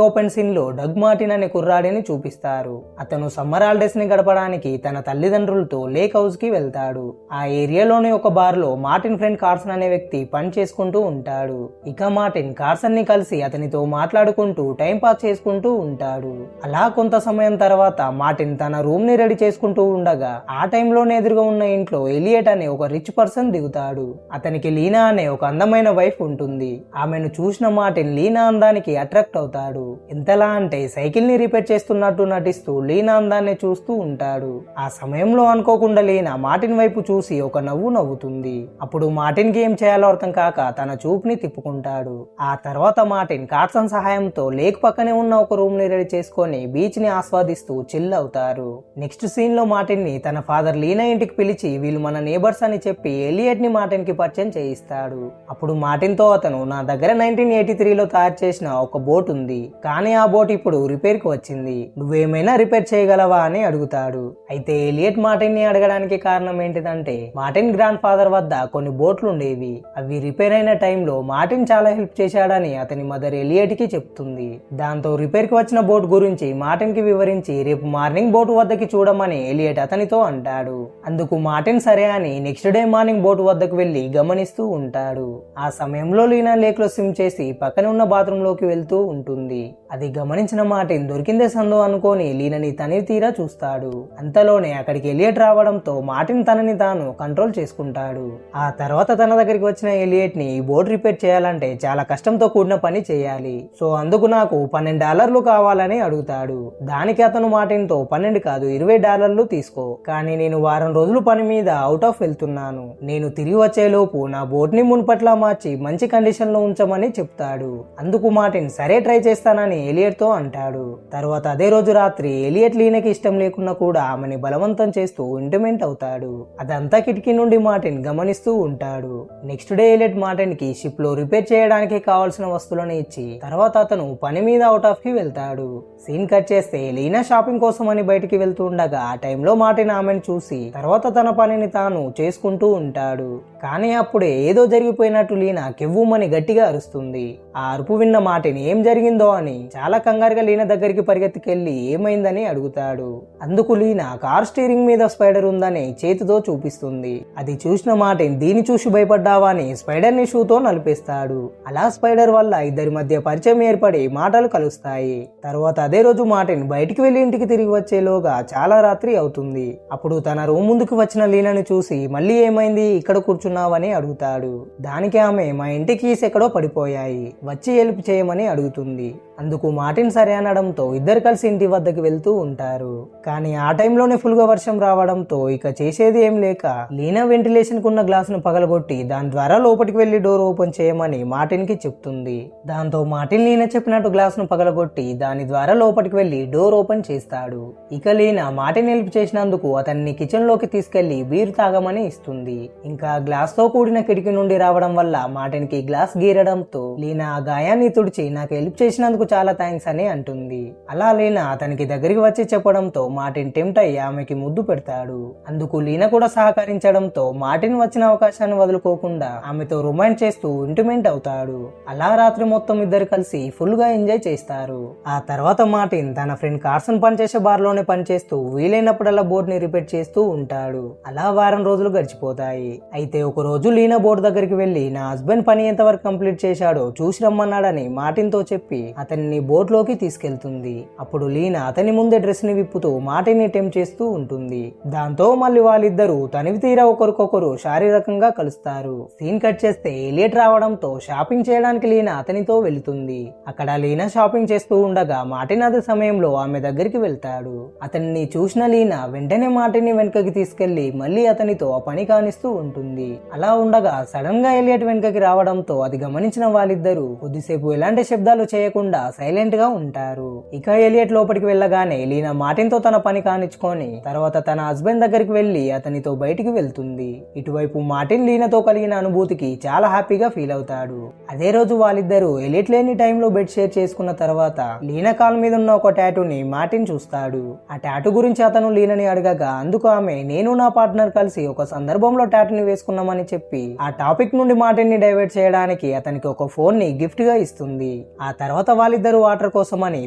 Open scene లో Doug Martin అనే కుర్రాడిని చూపిస్తారు. అతను సమ్మర్ హాలిడేస్ ని గడపడానికి తన తల్లిదండ్రులతో లేక్ హౌస్ కి వెళ్తాడు. ఆ ఏరియాలోని ఒక బార్ లో మార్టిన్ ఫ్రెండ్ కార్సన్ అనే వ్యక్తి పని చేసుకుంటూ ఉంటాడు. ఇక మార్టిన్ కార్సన్ ని కలిసి అతనితో మాట్లాడుకుంటూ టైం పాస్ చేసుకుంటూ ఉంటాడు. అలా కొంత సమయం తర్వాత మార్టిన్ తన రూమ్ ని రెడీ చేసుకుంటూ ఉండగా ఆ టైంలోనే ఎదురుగా ఉన్న ఇంట్లో ఎలియట్ అనే ఒక రిచ్ పర్సన్ దిగుతాడు. అతనికి లీనా అనే ఒక అందమైన వైఫ్ ఉంటుంది. ఆమెను చూసిన మార్టిన్ లీనా అందానికి అట్రాక్ట్ అవుతాడు. ఎంతలా అంటే సైకిల్ ని రిపేర్ చేస్తున్నట్టు నటిస్తూ లీనా అందాన్ని చూస్తూ ఉంటాడు. ఆ సమయంలో అనుకోకుండా లీనా మార్టిన్ వైపు చూసి ఒక నవ్వు నవ్వుతుంది. అప్పుడు మార్టిన్ కి ఏం చేయాలో అర్థం కాక తన చూపుని తిప్పుకుంటాడు. ఆ తర్వాత మార్టిన్ కార్సన్ సహాయంతో లేక్ పక్కనే ఉన్న ఒక రూమ్ ని రెడీ చేసుకొని బీచ్ ని ఆస్వాదిస్తూ చిల్ అవుతారు. నెక్స్ట్ సీన్ లో మార్టిన్ ని తన ఫాదర్ లీనా ఇంటికి పిలిచి వీళ్ళు మన నేబర్స్ అని చెప్పి ఎలియట్ ని మార్టిన్ కి పరిచయం చేయిస్తాడు. అప్పుడు మార్టిన్ తో అతను నా దగ్గర 1983లో తయారు చేసిన ఒక బోట్ ఉంది, కానీ ఆ బోట్ ఇప్పుడు రిపేర్ కి వచ్చింది, నువ్వేమైనా రిపేర్ చేయగలవా అని అడుగుతాడు. అయితే ఎలియట్ మార్టిన్ ని అడగడానికి కారణం ఏంటిదంటే మార్టిన్ గ్రాండ్ ఫాదర్ వద్ద కొన్ని బోట్లు ఉండేవి. అవి రిపేర్ అయిన టైంలో మార్టిన్ చాలా హెల్ప్ చేశాడని అతని మదర్ ఎలియట్ కి చెప్తుంది. దాంతో రిపేర్ కి వచ్చిన బోట్ గురించి మార్టిన్ కి వివరించి రేపు మార్నింగ్ బోట్ వద్దకి చూడమని ఎలియట్ అతనితో అంటాడు. అందుకు మార్టిన్ సరే అని నెక్స్ట్ డే మార్నింగ్ బోట్ వద్దకు వెళ్లి గమనిస్తూ ఉంటాడు. ఆ సమయంలో లీనా లేక్ లో స్విమ్ చేసి పక్కన ఉన్న బాత్రూమ్ లోకి వెళ్తూ ఉంటుంది. అది గమనించిన మార్టిన్ దొరికిందే సందో అనుకోని లీనని తనివి తీరా చూస్తాడు. అంతలోనే అక్కడికి ఎలియట్ రావడంతో మార్టిన్ తనని తాను కంట్రోల్ చేసుకుంటాడు. ఆ తర్వాత తన దగ్గరికి వచ్చిన ఎలియట్ ని ఈ బోట్ రిపేర్ చేయాలంటే చాలా కష్టంతో కూడిన పని చేయాలి, సో అందుకు నాకు $12 కావాలని అడుగుతాడు. దానికి అతను మార్టిన్ తో 12 కాదు $20 తీసుకో, కానీ నేను వారం రోజులు పని మీద అవుట్ ఆఫ్ వెళ్తున్నాను, నేను తిరిగి వచ్చేలోపు నా బోట్ ని మున్పట్లా మార్చి మంచి కండిషన్ లో ఉంచమని చెప్తాడు. అందుకు మార్టిన్ సరే ట్రై చేస్తానని ఎలియట్ తో అంటాడు. తర్వాత అదే రోజు రాత్రి ఎలియట్ లీనాకి ఇష్టం లేకున్నా కూడా ఆమెని బలవంతం చేస్తూ ఇంటిమెంట్ అవుతాడు. అదంతా కిటికీ నుండి మార్టిన్ గమనిస్తూ ఉంటాడు. నెక్స్ట్ డే ఎలియట్ మార్టిన్ కి షిప్ లో రిపేర్ చేయడానికి కావాల్సిన వస్తువులను ఇచ్చి తర్వాత అతను పని మీద అవుట్ ఆఫ్ కి వెళ్తాడు. సీన్ కట్ చేస్తే లీనా షాపింగ్ కోసం అని బయటికి వెళ్తూ ఉండగా ఆ టైంలో మార్టిన్ ఆమెను చూసి తర్వాత తన పనిని తాను చేసుకుంటూ ఉంటాడు. కానీ అప్పుడే ఏదో జరిగిపోయినట్టు లీనా కెవ్వుమని గట్టిగా అరుస్తుంది. ఆ అరుపు విన్న మార్టిన్ ఏం జరిగిందో అని చాలా కంగారుగా లీనా దగ్గరికి పరిగెత్తుకెళ్లి ఏమైందని అడుగుతాడు. అందుకు లీనా కార్ స్టీరింగ్ మీద స్పైడర్ ఉందని చేతితో చూపిస్తుంది. అది చూసిన మార్టిన్ దీన్ని చూసి భయపడ్డావా అని స్పైడర్ ని షూతో నలిపేస్తాడు. అలా స్పైడర్ వల్ల ఇద్దరి మధ్య పరిచయం ఏర్పడి మాటలు కలుస్తాయి. తర్వాత అదే రోజు మార్టిన్ బయటికి వెళ్లి ఇంటికి తిరిగి వచ్చేలోగా చాలా రాత్రి అవుతుంది. అప్పుడు తన రూమ్ ముందుకు వచ్చిన లీనాని చూసి మళ్ళీ ఏమైంది, ఇక్కడ కూర్చున్నావని అడుగుతాడు. దానికి ఆమె మా ఇంటి కీస్ ఎక్కడో పడిపోయాయి, వచ్చి హెల్ప్ చేయమని అడుగుతుంది. అందుకు మార్టిన్ సరే అనడంతో ఇద్దరు కలిసి ఇంటి వద్దకు వెళ్తూ ఉంటారు. కానీ ఆ టైంలోనే ఫుల్ గా వర్షం రావడంతో ఇక చేసేది ఏం లేక లీనా వెంటిలేషన్ కున్న గ్లాస్ ను పగలగొట్టి దాని ద్వారా లోపలికి వెళ్లి డోర్ ఓపెన్ చేయమని మార్టిన్ కి చెప్తుంది. దాంతో మార్టిన్ లీనా చెప్పినట్టు గ్లాస్ ను పగలగొట్టి దాని ద్వారా లోపలికి వెళ్లి డోర్ ఓపెన్ చేస్తాడు. ఇక లీనా మార్టిన్ హెల్ప్ చేసినందుకు అతన్ని కిచెన్ లోకి తీసుకెళ్లి బీర్ తాగమని ఇస్తుంది. ఇంకా గ్లాస్ తో కూడిన కిటికీ నుండి రావడం వల్ల మార్టిన్ కి గ్లాస్ గీరడంతో లీనా ఆ గాయాన్ని తుడిచి నాకు హెల్ప్ చేసినందుకు చాలా థ్యాంక్స్ అని అంటుంది. అలా లీనా అతనికి దగ్గరికి వచ్చి చెప్పడంతో మార్టిన్ టెంప్ట్ అయ్యి ఆమెకి ముద్దు పెడతాడు. అందుకు లీనా కూడా సహకరించడంతో మార్టిన్ వచ్చిన అవకాశాన్ని వదులుకోకుండా ఆమెతో రొమాన్స్ చేస్తూ ఇంటిమెంట్ అవుతాడు. అలా రాత్రి మొత్తం ఇద్దరు కలిసి ఫుల్ గా ఎంజాయ్ చేస్తారు. ఆ తర్వాత మార్టిన్ తన ఫ్రెండ్ కార్సన్ పనిచేసే బార్ లోనే పనిచేస్తూ వీలైనప్పుడల్లా బోట్ ని రిపేర్ చేస్తూ ఉంటాడు. అలా వారం రోజులు గడిచిపోతాయి. అయితే ఒక రోజు లీనా బోట్ దగ్గరికి వెళ్లి నా హస్బెండ్ పని ఎంత వరకు కంప్లీట్ చేశాడో చూసి రమ్మన్నాడని మార్టిన్ తో చెప్పి అతన్ని బోట్ లోకి తీసుకెళ్తుంది. అప్పుడు లీనా అతని ముందే డ్రెస్ ని విప్పుతూ మార్టిన్ ని టెంప్ట్ చేస్తూ ఉంటుంది. దాంతో మళ్ళీ వాళ్ళిద్దరూ తనివి తీరా ఒకరికొకరు శారీరకంగా కలుస్తారు. సీన్ కట్ చేస్తే ఎలియట్ రావడంతో షాపింగ్ చేయడానికి లీనా అతనితో వెళుతుంది. అక్కడ లీనా షాపింగ్ చేస్తూ ఉండగా మార్టిన్ అదే సమయంలో ఆమె దగ్గరికి వెళ్తాడు. అతన్ని చూసిన లీనా వెంటనే మార్టిన్ ని వెనుకకి తీసుకెళ్లి మళ్ళీ అతనితో ఆ పని కానిస్తూ ఉంటుంది. అలా ఉండగా సడన్ గా ఎలియట్ వెనుకకి రావడంతో అది గమనించిన వాళ్ళిద్దరూ కొద్దిసేపు ఎలాంటి శబ్దాలు చేయకుండా సైలెంట్ గా ఉంటారు. ఇక ఎలియట్ లోపలికి వెళ్ళగానే లీనా మార్టిన్ తో తన పని కానిచ్చుకొని తర్వాత తన హస్బెండ్ దగ్గరికి వెళ్లి అతనితో బయటికి వెళ్తుంది. ఇటువైపు మార్టిన్ లీనాతో కలిగిన అనుభూతికి చాలా హ్యాపీగా ఫీల్ అవుతాడు. అదే రోజు వాళ్ళిద్దరూ ఎలియట్ లేని టైంలో బెడ్ షేర్ చేసుకున్న తర్వాత లీనా కాల్ మీద ఉన్న ఒక టాటూని మార్టిన్ చూస్తాడు. ఆ టాటూ గురించి అతను లీనాని అడగగా అందుకు ఆమె నేను నా పార్ట్నర్ కలిసి ఒక సందర్భంలో టాటూని వేసుకున్నామని చెప్పి ఆ టాపిక్ నుండి మార్టిన్ ని డైవర్ట్ చేయడానికి అతనికి ఒక ఫోన్ ని గిఫ్ట్ గా ఇస్తుంది. ఆ తర్వాత వాళ్ళిద్దరు వాటర్ కోసమని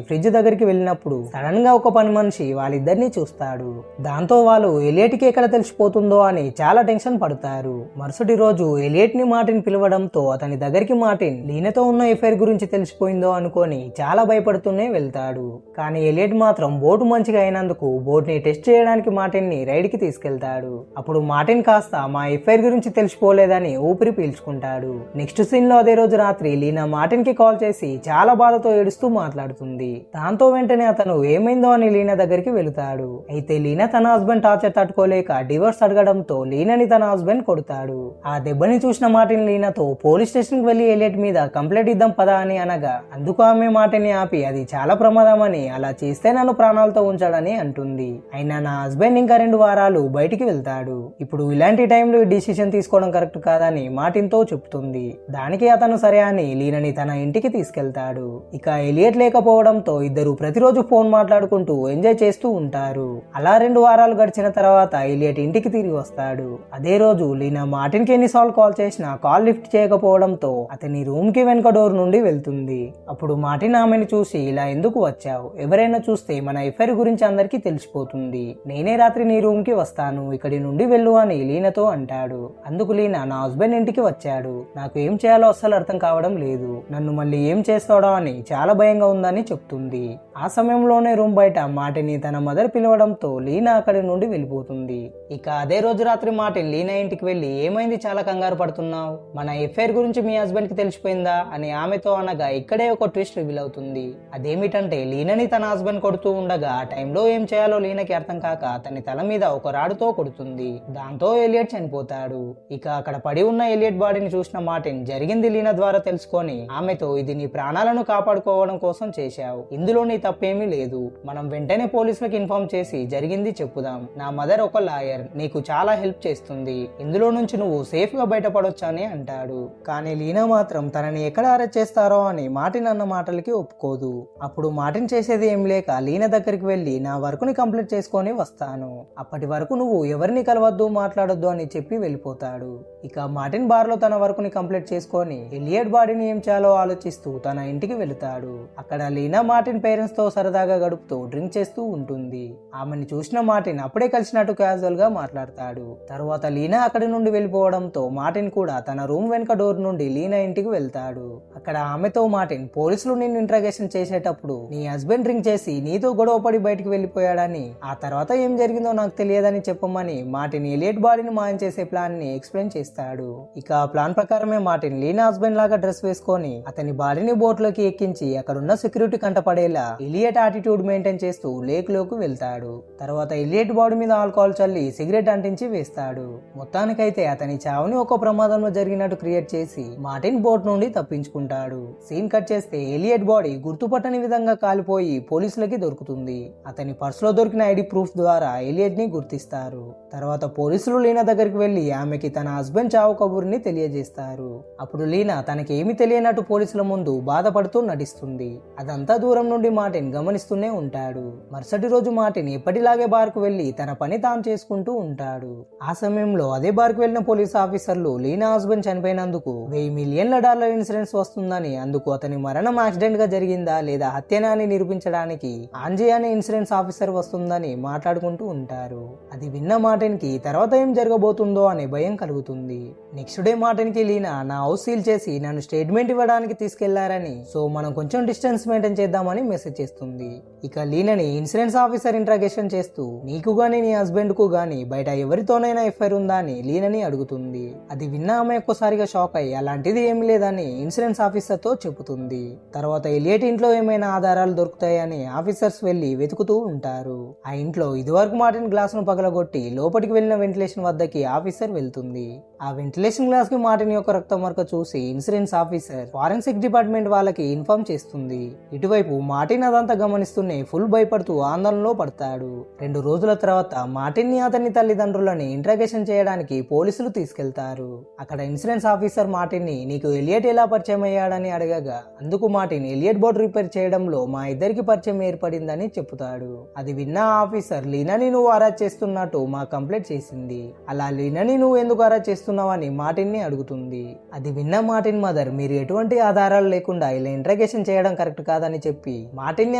ఫ్రిడ్జ్ దగ్గరికి వెళ్ళినప్పుడు సడన్ గా ఒక పని మనిషి వాళ్ళిద్దరిని చూస్తాడు. దాంతో వాళ్ళు ఎలియట్ కి ఎక్కడ తెలిసిపోతుందో అని చాలా టెన్షన్ పడతారు. మరుసటి రోజు ఎలియట్ ని మార్టిన్ పిలవడంతో అతని దగ్గరికి మార్టిన్ లీనాతో ఉన్న ఎఫైర్ గురించి తెలిసిపోయిందో అనుకొని చాలా భయపడుతూనే వెళ్తాడు. కానీ ఎలియట్ మాత్రం బోటు మంచిగా అయినందుకు బోట్ ని టెస్ట్ చేయడానికి మార్టిన్ ని రైడ్ కి తీసుకెళ్తాడు. అప్పుడు మార్టిన్ కాస్త మా ఎఫైర్ గురించి తెలిసిపోలేదని ఊపిరి పీల్చుకుంటాడు. నెక్స్ట్ సీన్ లో అదే రోజు రాత్రి లీనా మార్టిన్ కి కాల్ చేసి చాలా బాధతో ఏడుస్తూ మాట్లాడుతుంది. దాంతో వెంటనే అతను ఏమైందో అని లీనా దగ్గరికి వెళుతాడు. అయితే లీనా తన హస్బెండ్ టార్చర్ తట్టుకోలేక డివోర్స్ అడగడంతో లీనాని తన హస్బెండ్ కొడతాడు. ఆ దెబ్బని చూసిన మార్టిన్ లీనాతో పోలీస్ స్టేషన్ కి వెళ్లి ఎలియట్ మీద కంప్లైంట్ ఇద్దాం పదా అని అనగా అందుకు ఆమె మార్టిన్ ని ఆపి అది చాలా ప్రమాదమని, అలా చేస్తే నన్ను ప్రాణాలతో ఉంచాడని అంటుంది. అయినా నా హస్బెండ్ ఇంకా 2 వారాలు బయటికి వెళ్తాడు. ఇప్పుడు ఇలాంటి టైంలో డిసిషన్ తీసుకోవడం కరెక్ట్ కాదని మార్టిన్ తో చెప్తుంది. దానికి అతను సరే అని లీనాని తన ఇంటికి తీసుకెళ్తాడు. ఇక ఎలియట్ లేకపోవడంతో ఇద్దరు ప్రతిరోజు ఫోన్ మాట్లాడుకుంటూ ఎంజాయ్ చేస్తూ ఉంటారు. అలా 2 వారాలు గడిచిన తర్వాత ఎలియట్ ఇంటికి తిరిగి వస్తాడు. అదే రోజు లీనా మార్టిన్ కి ఎన్నిసార్లు కాల్ చేసినా కాల్ లిఫ్ట్ చేయకపోవడంతో అతని రూమ్ కి వెనుక డోర్ నుండి వెళ్తుంది. అప్పుడు మార్టిన్ ఆమెను చూసి ఇలా ఎందుకు వచ్చావు, ఎవరైనా చూస్తే మన ఎఫైర్ గురించి అందరికీ తెలిసిపోతుంది, నేనే రాత్రి నీ రూమ్ కి వస్తాను, ఇక్కడి నుండి వెళ్ళు అని లీనాతో అంటాడు. అందుకు లీనా నా హస్బెండ్ ఇంటికి వచ్చాడు, నాకు ఏం చేయాలో అస్సలు అర్థం కావడం లేదు, నన్ను మళ్ళీ ఏం చేస్తాడో అని చాలా భయంగా ఉందని చెప్తుంది. ఆ సమయంలోనే రూమ్ బయట మార్టిన్ ని తన మదర్ పిలవడంతో లీనా అక్కడి నుండి వెళ్ళిపోతుంది. ఇక అదే రోజు రాత్రి మార్టిన్ లీనా ఇంటికి వెళ్లి ఏమైంది చాలా కంగారు పడుతున్నావు, మన ఎఫైర్ గురించి మీ హస్బెండ్ కి తెలిసిపోయిందా అని ఆమెతో అనగా ఇక్కడే ఒక ట్విస్ట్ రివీల్ అవుతుంది. అదేమిటంటే లీనాని తన హస్బెండ్ కొడుతూ ఉండగా ఆ టైంలో ఏం చేయాలో లీనాకి అర్థం కాక అతని తల మీద ఒక రాడుతో కొడుతుంది. దాంతో ఎలియట్ చనిపోతాడు. ఇక అక్కడ పడి ఉన్న ఎలియట్ బాడీని చూసిన మార్టిన్ జరిగింది లీనా ద్వారా తెలుసుకొని ఆమెతో ఇది నీ ప్రాణాలను కాపాడుకోవడం కోసం చేశావు, ఇందులో నీ తప్పేమీ లేదు, మనం వెంటనే పోలీసులకు ఇన్ఫార్మ్ చేసి జరిగింది చెప్పుదాం, నా మదర్ ఒక లాయర్, నీకు చాలా హెల్ప్ చేస్తుంది, ఇందులో నుంచి నువ్వు సేఫ్ గా బయటపడొచ్చని అంటాడు. కానీ లీనా మాత్రం తనని ఎక్కడ అరెస్ట్ చేస్తారో అని మార్టిన్ అన్న మాటలకి ఒప్పుకోదు. అప్పుడు మార్టిన్ చేసేది ఏం లేక లీనా దగ్గరికి వెళ్లి నా వర్క్ ని కంప్లీట్ చేసుకొని వస్తాను, అప్పటి వరకు నువ్వు ఎవరిని కలవద్దు మాట్లాడొద్దు అని చెప్పి వెళ్ళిపోతాడు. ఇక మార్టిన్ బార్ లో తన వర్క్ ని కంప్లీట్ చేసుకొని ఎలియట్ బాడీని ఏం చేయాలో ఆలోచిస్తూ తన ఇంటికి వెళుతాడు. అక్కడ లీనా మార్టిన్ పేరెంట్స్ తో సరదాగా గడుపుతూ డ్రింక్ చేస్తూ ఉంటుంది. ఆమెను చూసిన మార్టిన్ అప్పుడే కలిసినట్టు క్యాజువల్ గా మాట్లాడతాడు. తర్వాత లీనా అక్కడి నుండి వెళ్ళిపోవడంతో మార్టిన్ కూడా తన రూమ్ వెనుక డోర్ నుండి లీనా ఇంటికి వెళ్తాడు. అక్కడ ఆమెతో మార్టిన్ పోలీసులు నిన్ను ఇంట్రాగేషన్ చేసేటప్పుడు నీ హస్బెండ్ డ్రింక్ చేసి నీతో గొడవ పడి బయటికి వెళ్ళిపోయాడని, ఆ తర్వాత ఏం జరిగిందో నాకు తెలియదని చెప్పమని మార్టిన్ ఎలియట్ బాడీని మాయం చేసే ప్లాన్ ని ఎక్స్ప్లెయిన్ చేస్తాడు. ఇక ఆ ప్లాన్ ప్రకారమే మార్టిన్ లీనా హస్బెండ్ లాగా డ్రెస్ వేసుకొని అతని బాడీని బోట్ లోకి ఎక్కించి అక్కడున్న సెక్యూరిటీ కంటపడేలా ఎలియట్ యాటిట్యూడ్ మెయింటైన్ చేస్తూ లేక్ లోకి వెళ్తాడు. తర్వాత ఎలియట్ బాడీ మీద ఆల్కహాల్ చల్లి సిగరెట్ అంటించి వేస్తాడు. మొత్తానికైతే అతని చావుని ఒక ప్రమాదంలో జరిగినట్టు క్రియేట్ చేసి మార్టిన్ బోట్ నుండి తప్పించుకుంటాడు. సీన్ కట్ చేస్తే ఎలియట్ బాడీ గుర్తుపట్టని విధంగా కాలిపోయి పోలీసులకి దొరుకుతుంది. అతని పర్సులో దొరికిన ఐడి ప్రూఫ్ ద్వారా ఎలియట్ ని గుర్తిస్తారు. తర్వాత పోలీసులు లీనా దగ్గరికి వెళ్లి ఆమెకి తన హస్బెండ్ చావు కబుర్ని తెలియజేస్తారు. అప్పుడు లీనా తనకి ఏమి తెలియనట్టు పోలీసుల ముందు బాధపడుతూ నటిస్తుంది. అదంతా దూరం నుండి మార్టిన్ గమనిస్తూనే ఉంటాడు. మరుసటి రోజు మార్టిన్ ఎప్పటిలాగే బార్ కు వెళ్లి తన పని తాను చేసుకుంటూ ఉంటాడు. ఆ సమయంలో అదే బార్ కు వెళ్లిన పోలీస్ ఆఫీసర్లు లీనా హస్బెండ్ చనిపోయినందుకు $1,000 మిలియన్ ఇన్సూరెన్స్ వస్తుందని, అందుకు అతని మరణం యాక్సిడెంట్ గా జరిగిందా లేదా హత్యనా అని నిరూపించడానికి ఆంజీ అనే ఇన్సూరెన్స్ ఆఫీసర్ వస్తుందని మాట్లాడుకుంటూ ఉంటారు. అది విన్న మార్టిన్ కి తర్వాత ఏం జరగబోతుందో అనే భయం కలుగుతుంది. నెక్స్ట్ డే మార్టిన్ కి లీనా నా హౌస్ సీల్ చేసి నన్ను స్టేట్మెంట్ ఇవ్వడానికి తీసుకెళ్లారని, సో మనం కొంచెం డిస్టెన్స్ మెయింటైన్ చేద్దామని మెసేజ్ చేస్తుంది. ఇక లీనాని ఇన్సూరెన్స్ ఆఫీసర్ ఇంట్రాగేషన్ చేస్తూ నీకు గానీ నీ హస్బెండ్ కు గానీ బయట ఎవరితోనైనా ఎఫ్ఐఆర్ ఉందా అని లీనాని అడుగుతుంది. అది విన్న ఆమె ఒక్కసారిగా షాక్ అయ్యి అలాంటిది ఏమి లేదని ఇన్సూరెన్స్ ఆఫీసర్ తో చెబుతుంది. తర్వాత ఎలియట్ ఇంట్లో ఏమైనా ఆధారాలు దొరుకుతాయని ఆఫీసర్స్ వెళ్లి వెతుకుతూ ఉంటారు. ఆ ఇంట్లో ఇదివరకు మార్టిన్ గ్లాస్ ను పగలగొట్టి లోపలికి వెళ్లిన వెంటిలేషన్ వద్దకి ఆఫీసర్ వెళ్తుంది. ఆ వెంటిలేషన్ గ్లాస్ కి మార్టిన్ యొక్క రక్త మరక చూసి ఇన్సూరెన్స్ ఆఫీసర్ ఫారెన్సిక్ డిపార్ట్మెంట్ వాళ్ళకి ఇన్ఫార్మ్ చేస్తుంది. ఇటువైపు మార్టిన్ అదంతా గమనిస్తూనే ఫుల్ భయపడుతూ ఆందోళనలో పడతాడు. 2 రోజుల తర్వాత మార్టిన్ ని అతని తల్లిదండ్రులని ఇంట్రాగేషన్ చేయడానికి పోలీసులు తీసుకెళ్తారు. అక్కడ ఇన్సూరెన్స్ ఆఫీసర్ మార్టిన్ ని నీకు ఎలియట్ ఎలా పరిచయం అయ్యాడని అడగగా అందుకు మార్టిన్ ఎలియట్ బోట్ రిపేర్ చేయడంలో మా ఇద్దరికి పరిచయం ఏర్పడిందని చెప్తాడు. అది విన్న ఆఫీసర్ లీనాని నువ్వు అరెస్ట్ చేస్తున్నట్టు మా కంప్లైంట్ చేసింది. అలా లీనాని నువ్వు ఎందుకు అరెస్ట్ చేస్తున్నావని మార్టిన్ ని అడుగుతుంది. అది విన్న మార్టిన్ మదర్ మీరు ఎటువంటి ఆధారాలు లేకుండా ఇలా ఇంట్రాగేషన్ చేయడం కరెక్ట్ కాదని చెప్పి మార్టిన్ ని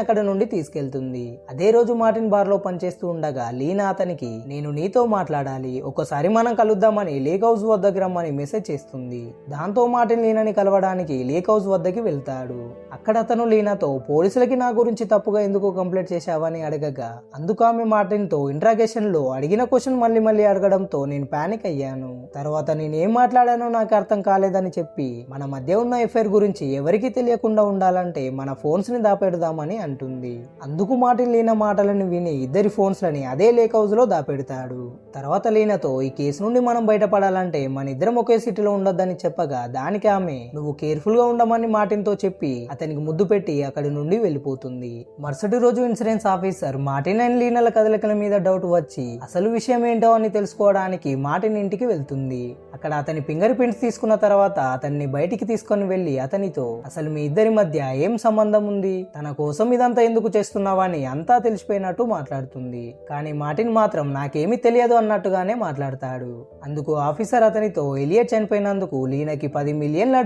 అక్కడ నుండి తీసుకెళ్తుంది. అదే రోజు మార్టిన్ బార్ లో పనిచేస్తూ ఉండగా లీనా అతనికి నేను నీతో మాట్లాడాలి, ఒకసారి మనం కలుద్దామని లేక్ హౌస్ వద్దకు రమ్మని మెసేజ్ చేస్తుంది. దాంతో మార్టిన్ లీనాని కలవడానికి లేక్ హౌస్ వద్దకి వెళ్తాడు. అక్కడ అతను లీనాతో పోలీసులకి నా గురించి తప్పుగా ఎందుకు కంప్లైంట్ చేశావని అడగగా అందుకు ఆమె మార్టిన్ తో ఇంట్రాగేషన్ లో అడిగిన క్వశ్చన్ మళ్ళీ అడగడంతో నేను పానిక్ అయ్యాను. తర్వాత నేనేం మాట్లాడానో నాకు అర్థం కాలేదని చెప్పి మన మధ్య ఉన్న ఎఫైర్ గురించి ఎవరికీ తెలియకుండా ఉండాలంటే మన ఫోన్స్ ని దాపెడదామని అంటుంది. అందుకు మార్టిన్ లీనా మాటలను విని ఇద్దరి ఫోన్స్ లని అదే లేక్ హౌస్ లో దాపెడతాడు. తర్వాత లీనాతో ఈ కేసు నుండి మనం బయటపడాలంటే మన ఇద్దరం ఒకే సిటీలో ఉండొద్దని చెప్పగా దానికి ఆమె నువ్వు కేర్ఫుల్ గా ఉండమని మార్టిన్ తో చెప్పి అతనికి ముద్దు పెట్టి అక్కడి నుండి వెళ్ళిపోతుంది. మరుసటి రోజు ఇన్సూరెన్స్ ఆఫీసర్ మార్టిన్ అండ్ లీనాల కదలికల మీద డౌట్ వచ్చి అసలు విషయం ఏంటో అని తెలుసుకోవడానికి మార్టిన్ ఇంటికి వెళ్తుంది. అక్కడ అతని ఫింగర్ ప్రింట్స్ తీసుకున్న తర్వాత అతన్ని బయటికి తీసుకొని వెళ్లి అతనితో అసలు మీ ఇద్దరి మధ్య ఏం సంబంధం ఉంది, తన కోసం ఇదంతా ఎందుకు చేస్తున్నావని అంతా తెలిసిపోయినట్టు మాట్లాడుతుంది. కానీ మార్టిన్ మాత్రం నాకేమీ తెలియదు అన్నట్టుగానే మాట్లాడతాడు. అందుకు ఆఫీసర్ అతనితో ఎలియట్ చనిపోయినందుకు లీనాకి $10 మిలియన్ల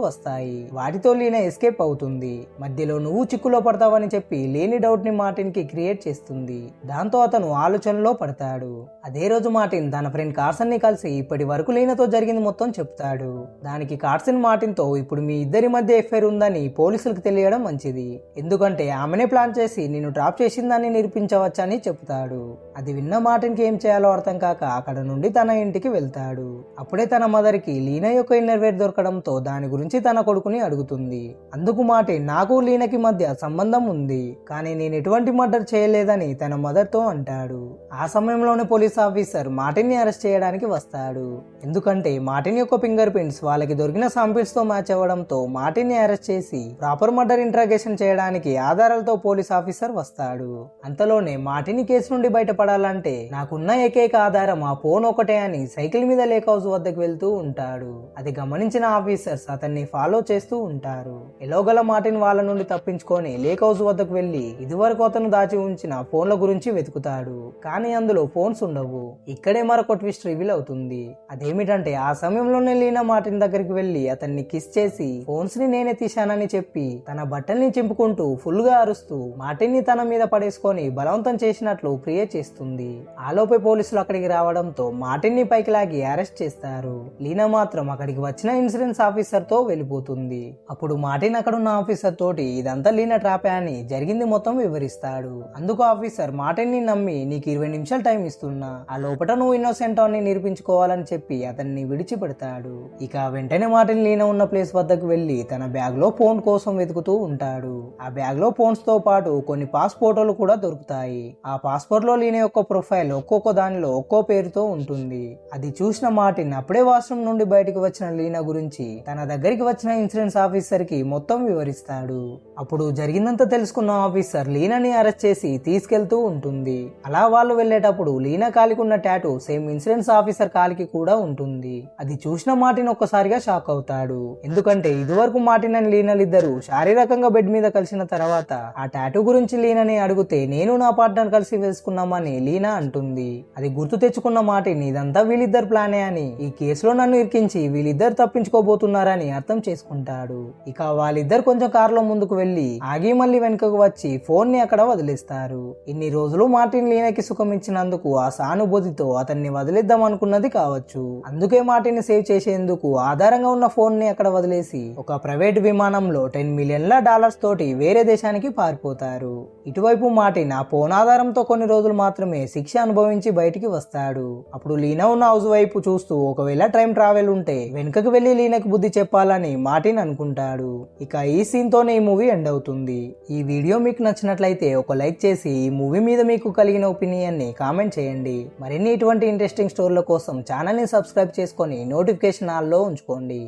వస్తాయి, వాటితో లీనా ఎస్కేప్ అవుతుంది, మధ్యలో నువ్వు చిక్కులో పడతావని చెప్పి లేని డౌట్ ని మార్టిన్ కి క్రియేట్ చేస్తుంది. దాంతో అతను ఆలోచనలో పడతాడు. అదే రోజు మార్టిన్ తన ఫ్రెండ్ కార్సన్ ని కలిసి ఇప్పటి వరకు లీనాతో జరిగింది మొత్తం చెప్తాడు. దానికి కార్సన్ మార్టిన్ తో ఇప్పుడు మీ ఇద్దరి మధ్య ఎఫైర్ ఉందని పోలీసులకు తెలియడం మంచిది, ఎందుకంటే ఆమెనే ప్లాన్ చేసి నిన్ను ట్రాప్ చేసిందని నిరూపించవచ్చని చెప్తాడు. అది విన్న మార్టిన్ కి ఏం చేయాలో అర్థం కాక అక్కడ నుండి తన ఇంటికి వెళ్తాడు. అప్పుడే తన మదర్ కి లీనా యొక్క ఇన్నర్వేర్ దొరకడంతో దాని గురించి తన కొడుకుని అడుగుతుంది. అందుకు మార్టిన్ నాకు లీనాకి మధ్య సంబంధం ఉంది, కానీ నేను ఎటువంటి మర్డర్ చేయలేదని తన మదర్ తో అంటాడు. ఆ సమయంలోనే పోలీస్ ఆఫీసర్ మార్టిన్ ని అరెస్ట్ చేయడానికి వస్తాడు. ఎందుకంటే మార్టిన్ యొక్క ఫింగర్ ప్రింట్స్ వాళ్ళకి దొరికిన శాంపిల్స్ తో మ్యాచ్ అవ్వడంతో మార్టిన్ ని అరెస్ట్ చేసి ప్రాపర్ మర్డర్ ఇంట్రాగేషన్ చేయడానికి ఆధారాలతో పోలీస్ ఆఫీసర్ వస్తాడు. అంతలోనే మార్టిన్ ని కేసు నుండి బయటపడాలంటే నాకున్న ఏకైక ఆధారం ఆ ఫోన్ ఒకటే అని సైకిల్ మీద లేక్ హౌస్ వద్దకు వెళ్తూ ఉంటాడు. అది గమనించిన ఆఫీసర్స్ అతన్ని ఫాలో చేస్తూ ఉంటారు. ఎలోగల మార్టిన్ వాళ్ళ నుండి తప్పించుకొని లేక్ హౌస్ వద్దకు వెళ్లి ఇదివరకు అతను దాచి ఉంచిన ఫోన్ల గురించి వెతుకుతాడు. కానీ అందులో ఫోన్స్ ఉండవు. ఇక్కడే మరొక ట్విస్ట్ రివీల్ అవుతుంది. అదేమిటంటే ఆ సమయంలోనే లీనా మార్టిన్ దగ్గరికి వెళ్లి అతన్ని కిస్ చేసి ఫోన్స్ ని నేనే తీశానని చెప్పి తన బట్టల్ని చింపుకుంటూ ఫుల్ గా అరుస్తూ మార్టిన్ ని తన మీద పడేసుకొని బలవంతం చేసినట్లు క్రియేట్ చేస్తుంది. ఆలోపే పోలీసులు అక్కడికి రావడంతో మార్టిన్ ని పైకి లాగి అరెస్ట్ చేస్తారు. లీనా మాత్రం అక్కడికి వచ్చిన ఇన్సూరెన్స్ ఆఫీసర్ తో వెళ్ళిపోతుంది. అప్పుడు మార్టిన్ అక్కడున్న ఆఫీసర్ తోటి ఇదంతా లీనా ట్రాపే అని జరిగింది మొత్తం వివరిస్తాడు. అందుకు ఆఫీసర్ మార్టిన్ ని నమ్మి నీకు 20 నిమిషాలు టైం ఇస్తున్నా, ఆ లోపల నువ్వు ఇన్నోసెంట్ అని నిరూపించుకోవాలని చెప్పి అతన్ని విడిచిపెడతాడు. ఇక వెంటనే మార్టిన్ లీనా ఉన్న ప్లేస్ వద్దకు వెళ్లి తన బ్యాగ్ లో ఫోన్ కోసం వెతుకుతూ ఉంటాడు. ఆ బ్యాగ్ లో ఫోన్స్ తో పాటు కొన్ని పాస్ ఫోటోలు కూడా దొరుకుతాయి. ఆ పాస్పోర్ట్ లో లీనా యొక్క ప్రొఫైల్ ఒక్కొక్క దానిలో ఒక్కో పేరుతో ఉంటుంది. అది చూసిన మార్టిన్ అప్పుడే వాష్రూమ్ నుండి బయటకు వచ్చిన లీనా గురించి తన దగ్గరికి వచ్చిన ఇన్సూరెన్స్ ఆఫీసర్ కి మొత్తం వివరిస్తాడు. అప్పుడు జరిగిందంతా తెలుసుకున్న ఆఫీసర్ లీనాని అరెస్ట్ చేసి తీసుకెళ్తూ ఉంటుంది. అలా వాళ్ళు వెళ్లేటప్పుడు లీనా కాలికి ఉన్న టాటూ సేమ్ ఇన్సూరెన్స్ ఆఫీసర్ కాలికి కూడా ఉంటుంది. అది చూసిన మార్టిన్ ఒక్కసారిగా షాక్ అవుతాడు. ఎందుకంటే ఇదివరకు మార్టిన్ అండ్ లీనాలిద్దరూ శారీరకంగా బెడ్ మీద కలిసిన తర్వాత ఆ టాటూ గురించి లీనాని అడిగితే నేను నా పార్ట్నర్ కలిసి వేసుకున్నామని లీనా అంటుంది. అది గుర్తు తెచ్చుకున్న మార్టిన్ ఇదంతా వీళ్ళిద్దరు ప్లానే అని, ఈ కేసులో నన్ను ఇరికించి వీళ్ళిద్దరు తప్పించుకోబోతున్నారని అర్థం చేసుకుంటాడు. ఇక వాళ్ళిద్దరు కొంచెం కారులో ముందుకు వెళ్లి ఆగి మళ్ళీ వెనుకకు వచ్చి ఫోన్ ని అక్కడ వదిలేస్తారు. ఇన్ని రోజులు మార్టిన్ లీనాకి సుఖం ఇచ్చినందుకు ఆ సానుభూతితో అతన్ని వదిలేద్దాం అనుకున్నది కావచ్చు. అందుకే మార్టిన్ ని సేవ్ చేసేందుకు ఆధారంగా ఉన్న ఫోన్ ని అక్కడ వదిలేసి ఒక ప్రైవేట్ విమానంలో $10 మిలియన్ల తోటి వేరే దేశానికి పారిపోతారు. ఇటువైపు మార్టిన్ ఆ ఫోన్ ఆధారంతో కొన్ని రోజులు మాత్రమే శిక్ష అనుభవించి బయటికి వస్తాడు. అప్పుడు లీనా ఉన్న హౌస్ వైపు చూస్తూ ఒకవేళ టైం ట్రావెల్ ఉంటే వెనుకకు వెళ్లి లీనాకి బుద్ధి చెప్పాలని మార్టిన్ అనుకుంటాడు. ఇక ఈ సీన్ తోనే ఈ మూవీ ఎండ్ అవుతుంది. ఈ వీడియో మీకు నచ్చినట్లయితే ఒక లైక్ చేసి ఈ మూవీ మీద మీకు కలిగిన ఒపీనియన్ ని కామెంట్ చేయండి. మరిన్ని ఇటువంటి ఇంట్రెస్టింగ్ స్టోరీల కోసం ఛానల్ ని సబ్స్క్రైబ్ చేసుకొని నోటిఫికేషన్ ఆల్ లో ఉంచుకోండి.